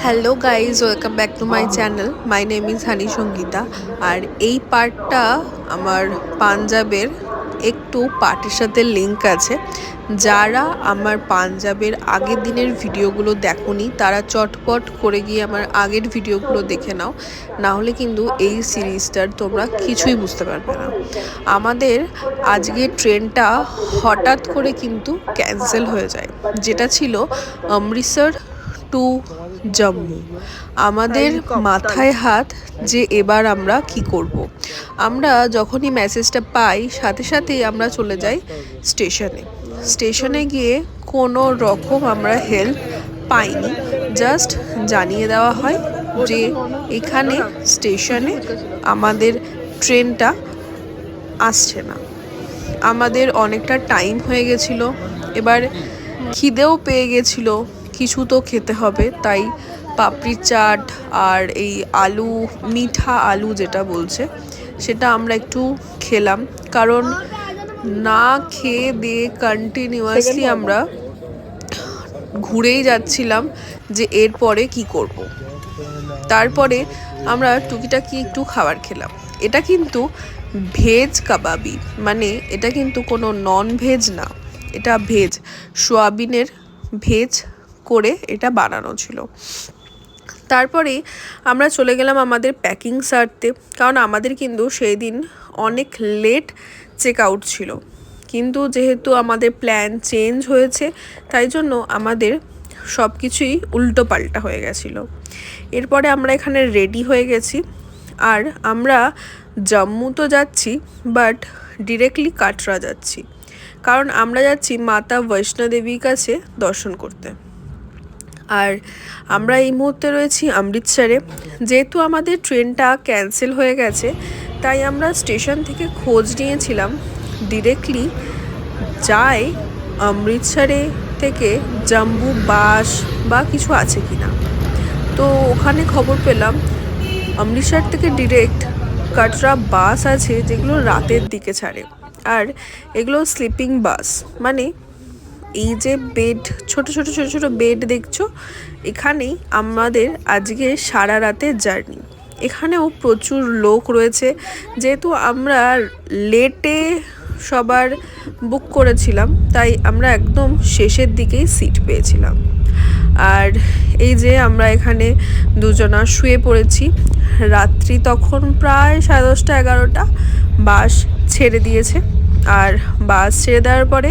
Hello guys, welcome back to my channel. My name is Honey Sangeeta. আর এই পার্টটা আমার পাঞ্জাবের একটু পার্টির সাথে লিঙ্ক আছে। যারা আমার পাঞ্জাবের আগের দিনের ভিডিওগুলো দেখোনি তারা চটপট করে গিয়ে আমার আগের ভিডিওগুলো দেখে নাও, না হলে কিন্তু এই সিরিজটার তোমরা কিছুই বুঝতে পারবে না। আমাদের আজকের ট্রেনটা হঠাৎ করে কিন্তু ক্যান্সেল হয়ে যায়, যেটা ছিল অমৃতসর টু জম্মু। আমাদের মাথায় হাত যে এবার আমরা কি করব। আমরা যখনই মেসেজটা পাই সাথে সাথেই আমরা চলে যাই স্টেশনে গিয়ে কোনো রকম আমরা হেল্প পাইনি। জাস্ট জানিয়ে দেওয়া হয় যে এখানে স্টেশনে আমাদের ট্রেনটা আসছে না। আমাদের অনেকটা টাইম হয়ে গেছিলো, এবার খিদেও পেয়ে গেছিলো, কিছু তো খেতে হবে। তাই পাপড়ি চাট আর এই আলু, মিঠা আলু যেটা বলছে, সেটা আমরা একটু খেলাম। কারণ না খেয়ে দিয়ে কন্টিনিউয়াসলি আমরা ঘুরেই যাচ্ছিলাম যে এরপরে কি করব। তারপরে আমরা টুকিটাকি একটু খাবার খেলাম। এটা কিন্তু ভেজ কাবাবি, মানে এটা কিন্তু কোনো নন ভেজ না, এটা ভেজ, সোয়াবিনের ভেজ করে এটা বানানো ছিল। তারপরে আমরা চলে গেলাম আমাদের প্যাকিং সারতে, কারণ আমাদের কিন্তু সেই দিন অনেক লেট চেক আউট ছিল। কিন্তু যেহেতু আমাদের প্ল্যান চেঞ্জ হয়েছে, তাই জন্য আমাদের সব কিছুই উল্টো পাল্টা হয়ে গেছিলো। এরপরে আমরা এখানে রেডি হয়ে গেছি, আর আমরা জম্মু তো যাচ্ছি, বাট ডিরেক্টলি কাটরা যাচ্ছি, কারণ আমরা যাচ্ছি মাতা বৈষ্ণোদেবীর কাছে দর্শন করতে। আর আমরা এই মুহূর্তে রয়েছি অমৃতসরে। যেহেতু আমাদের ট্রেনটা ক্যান্সেল হয়ে গেছে, তাই আমরা স্টেশন থেকে খোঁজ নিয়েছিলাম ডিরেক্টলি যায় অমৃতসরে থেকে জম্মু বাস বা কিছু আছে কি না। তো ওখানে খবর পেলাম অমৃতসর থেকে ডিরেক্ট কাটরা বাস আছে, যেগুলো রাতের দিকে ছাড়ে। আর এগুলো স্লিপিং বাস, মানে এই যে বেড, ছোট ছোট ছোট ছোট বেড দেখছো, এখানেই আমাদের আজকে সারা রাতের জার্নি। এখানেও প্রচুর লোক রয়েছে, যেহেতু আমরা লেটে সবার বুক করেছিলাম, তাই আমরা একদম শেষের দিকেই সিট পেয়েছিলাম। আর এই যে আমরা এখানে দুজনা শুয়ে পড়েছি। রাত্রি তখন প্রায় 10:30 11টা। বাস ছেড়ে দিয়েছে, আর বাস ছেড়ে দেওয়ার পরে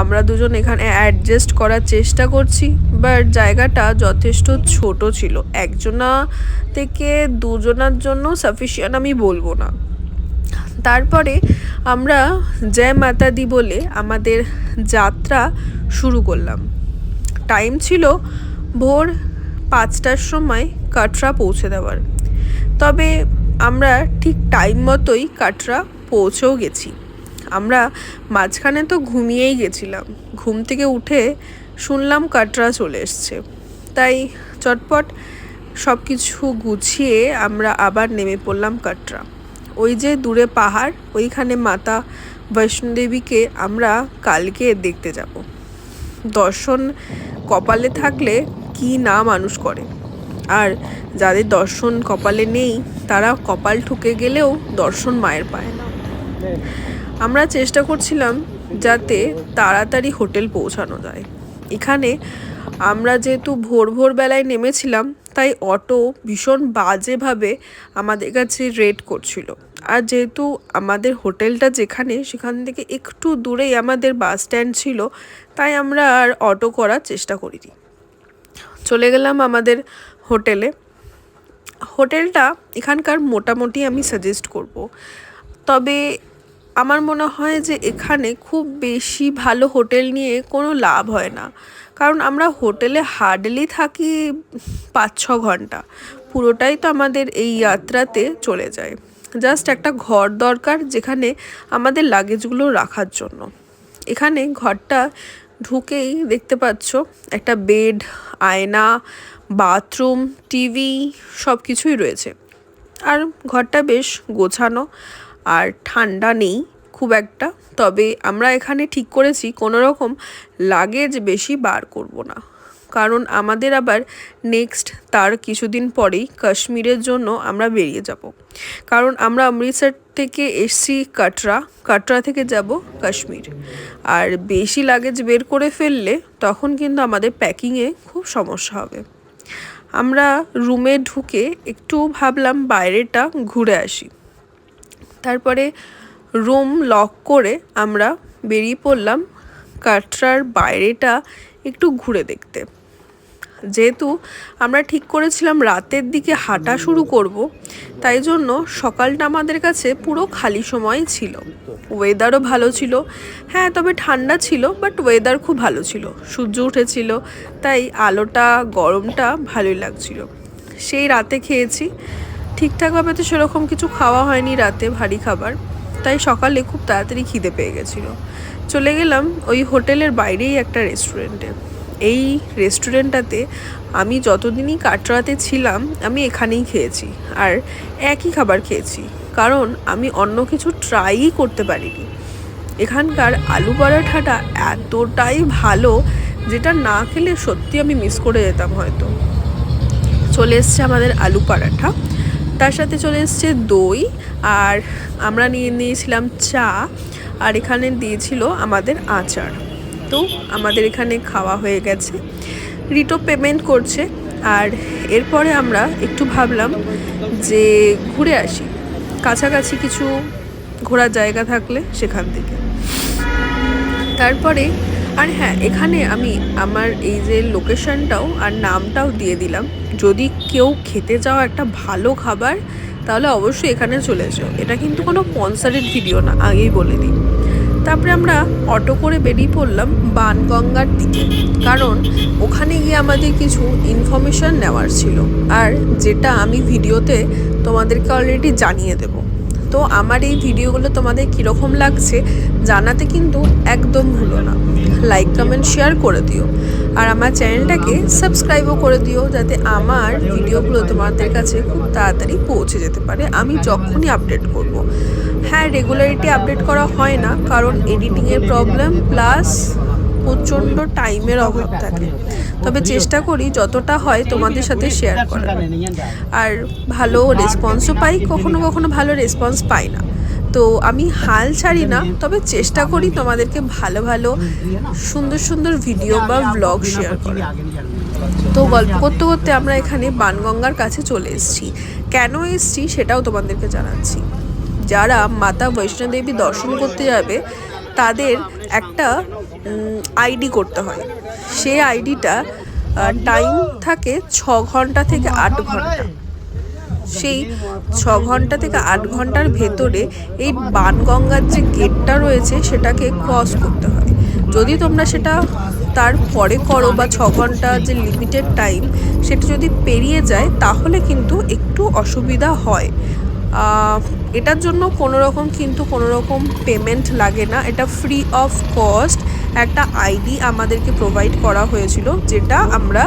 আমরা দুজন এখানে অ্যাডজাস্ট করার চেষ্টা করছি, বাট জায়গাটা যথেষ্ট ছোট ছিল। একজনা থেকে দুজনার জন্য সাফিসিয়েন্ট আমি বলবো না। তারপরে আমরা জয় মাতা দি বলে আমাদের যাত্রা শুরু করলাম। টাইম ছিল ভোর 5টার সময় কাটরা পৌঁছে দেওয়ার। তবে আমরা ঠিক টাইম মতোই কাটরা পৌঁছেও গেছি। আমরা মাঝখানে তো ঘুমিয়েই গেছিলাম, ঘুম থেকে উঠে শুনলাম কাটরা চলে এসছে। তাই চটপট সব কিছু গুছিয়ে আমরা আবার নেমে পড়লাম কাটরা। ওই যে দূরে পাহাড়, ওইখানে মাতা বৈষ্ণোদেবীকে আমরা কালকে দেখতে যাব। দর্শন কপালে থাকলে কি না মানুষ করে, আর যাদের দর্শন কপালে নেই তারা কপাল ঠুকে গেলেও দর্শন মায়ের পায় না। আমরা চেষ্টা করছিলাম যাতে তাড়াতাড়ি হোটেল পৌঁছানো যায়। এখানে আমরা যেহেতু ভোর বেলায় নেমেছিলাম, তাই অটো ভীষণ বাজেভাবে আমাদের কাছে রেট করছিল। আর যেহেতু আমাদের হোটেলটা যেখানে, সেখান থেকে একটু দূরেই আমাদের বাস স্ট্যান্ড ছিল, তাই আমরা আর অটো করার চেষ্টা করিনি। চলে গেলাম আমাদের হোটেলে। হোটেলটা এখানকার মোটামুটি আমি সাজেস্ট করব, তবে আমার মনে হয় যে এখানে খুব বেশি ভালো হোটেল নিয়ে কোনো লাভ হয় না, কারণ আমরা হোটেলে হার্ডলি থাকি 5-6 ঘন্টা। পুরোটাই তো আমাদের এই যাত্রাতে চলে যায়। জাস্ট একটা ঘর দরকার, যেখানে আমাদের লাগেজগুলো রাখার জন্য। এখানে ঘরটা ঢুকেই দেখতে পাচ্ছ একটা বেড, আয়না, বাথরুম, টিভি সব কিছুই রয়েছে। আর ঘরটা বেশ গোছানো, আর ঠান্ডা নেই খুব একটা। তবে আমরা এখানে ঠিক করেছি কোনো রকম লাগেজ বেশি বার করব না, কারণ আমাদের আবার নেক্সট তার কিছুদিন পরেই কাশ্মীরের জন্য আমরা বেরিয়ে যাব। কারণ আমরা অমৃতসর থেকে এসছি কাটরা থেকে যাব কাশ্মীর। আর বেশি লাগেজ বের করে ফেললে তখন কিন্তু আমাদের প্যাকিংয়ে খুব সমস্যা হবে। আমরা রুমে ঢুকে একটু ভাবলাম বাইরেটা ঘুরে আসি। তারপরে রুম লক করে আমরা বেরিয়ে পড়লাম কাটরার বাইরেটা একটু ঘুরে দেখতে। যেহেতু আমরা ঠিক করেছিলাম রাতের দিকে হাঁটা শুরু করব, তাই জন্য সকালটা আমাদের কাছে পুরো খালি সময় ছিল। ওয়েদারও ভালো ছিল, হ্যাঁ তবে ঠান্ডা ছিল, বাট ওয়েদার খুব ভালো ছিল, সূর্য উঠেছিল, তাই আলোটা গরমটা ভালোই লাগছিল। সেই রাতে খেয়েছি, ঠিকঠাকভাবে তো সেরকম কিছু খাওয়া হয়নি রাতে ভারী খাবার, তাই সকালে খুব তাড়াতাড়ি খিদে পেয়ে গেছিলো। চলে গেলাম ওই হোটেলের বাইরেই একটা রেস্টুরেন্টে। এই রেস্টুরেন্টটাতে আমি যতদিনই কাটরাতে ছিলাম আমি এখানেই খেয়েছি, আর একই খাবার খেয়েছি, কারণ আমি অন্য কিছু ট্রাইই করতে পারিনি। এখানকার আলু পরাঠাটা এতটাই ভালো, যেটা না খেলে সত্যি আমি মিস করে যেতাম হয়তো। চলে এসছে আমাদের আলু পরাঠা, তার সাথে চলে এসছে দই, আর আমরা নিয়েছিলাম চা, আর এখানে দিয়েছিল আমাদের আচার। তো আমাদের এখানে খাওয়া হয়ে গেছে, রিটো পেমেন্ট করছে। আর এরপরে আমরা একটু ভাবলাম যে ঘুরে আসি, কাছাকাছি কিছু ঘোরার জায়গা থাকলে সেখান থেকে। তারপরে আর হ্যাঁ, এখানে আমি আমার এই যে লোকেশনটাও আর নামটাও দিয়ে দিলাম, যদি কেউ খেতে চাও একটা ভালো খাবার তাহলে অবশ্যই এখানে চলে যাও। এটা কিন্তু কোনো স্পন্সরেড ভিডিও না, আগেই বলে দিই। তারপরে আমরা অটো করে বেরিয়ে পড়লাম বানগঙ্গার দিকে, কারণ ওখানে গিয়ে আমাদের কিছু ইনফরমেশান নেওয়ার ছিল, আর যেটা আমি ভিডিওতে তোমাদেরকে অলরেডি জানিয়ে দেব। তো আমার এই ভিডিওগুলো তোমাদের কীরকম লাগছে জানাতে কিন্তু একদম ভুলো না। লাইক কমেন্ট শেয়ার করে দিও, আর আমার চ্যানেলটাকে সাবস্ক্রাইবও করে দিও, যাতে আমার ভিডিওগুলো তোমাদের কাছে খুব তাড়াতাড়ি পৌঁছে যেতে পারে আমি যখনই আপডেট করব। হ্যাঁ, রেগুলারিটি আপডেট করা হয় না, কারণ এডিটিংয়ের প্রবলেম প্লাস প্রচণ্ড টাইমের অভাব থাকে, তবে চেষ্টা করি যতটা হয় তোমাদের সাথে শেয়ার করার। আর ভালো রেসপন্সও পাই, কখনো কখনো ভালো রেসপন্স পাই না, তো আমি হাল ছাড়ি না, তবে চেষ্টা করি তোমাদেরকে ভালো ভালো সুন্দর সুন্দর ভিডিও বা ব্লগ শেয়ার করি। তো গল্প করতে করতে আমরা এখানে বানগঙ্গার কাছে চলে এসেছি। কেন এসেছি সেটাও তোমাদেরকে জানাচ্ছি। যারা মাতা বৈষ্ণোদেবী দর্শন করতে যাবে তাদের একটা আইডি করতে হয়। সেই আইডিটা টাইম থাকে 6 ঘন্টা থেকে 8 ঘন্টা। সেই 6 ঘন্টা থেকে 8 ঘন্টার ভেতরে এই বানগঙ্গার যে গেটটা রয়েছে সেটাকে ক্রস করতে হয়। যদি তোমরা সেটা তারপরে করো বা 6 ঘন্টা যে লিমিটেড টাইম সেটা যদি পেরিয়ে যায় তাহলে কিন্তু একটু অসুবিধা হয়। এটার জন্য কোনো রকম পেমেন্ট লাগে না, এটা ফ্রি অফ কস্ট একটা আইডি আমাদেরকে প্রোভাইড করা হয়েছিল, যেটা আমরা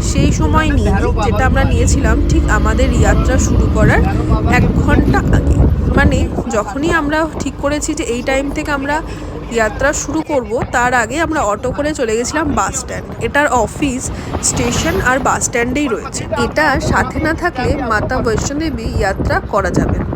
সেই সময় নিইনি, যেটা আমরা নিয়েছিলাম ঠিক আমাদের যাত্রা শুরু করার 1 ঘন্টা আগে। মানে যখনই আমরা ঠিক করেছি যে এই টাইম থেকে আমরা যাত্রা শুরু করব, তার আগে আমরা অটো করে চলে গেছিলাম বাস স্ট্যান্ড। এটার অফিস স্টেশন আর বাস স্ট্যান্ডেই রয়েছে। এটা সাথে না থাকলে মাতা বৈষ্ণোদেবী যাত্রা করা যাবে না।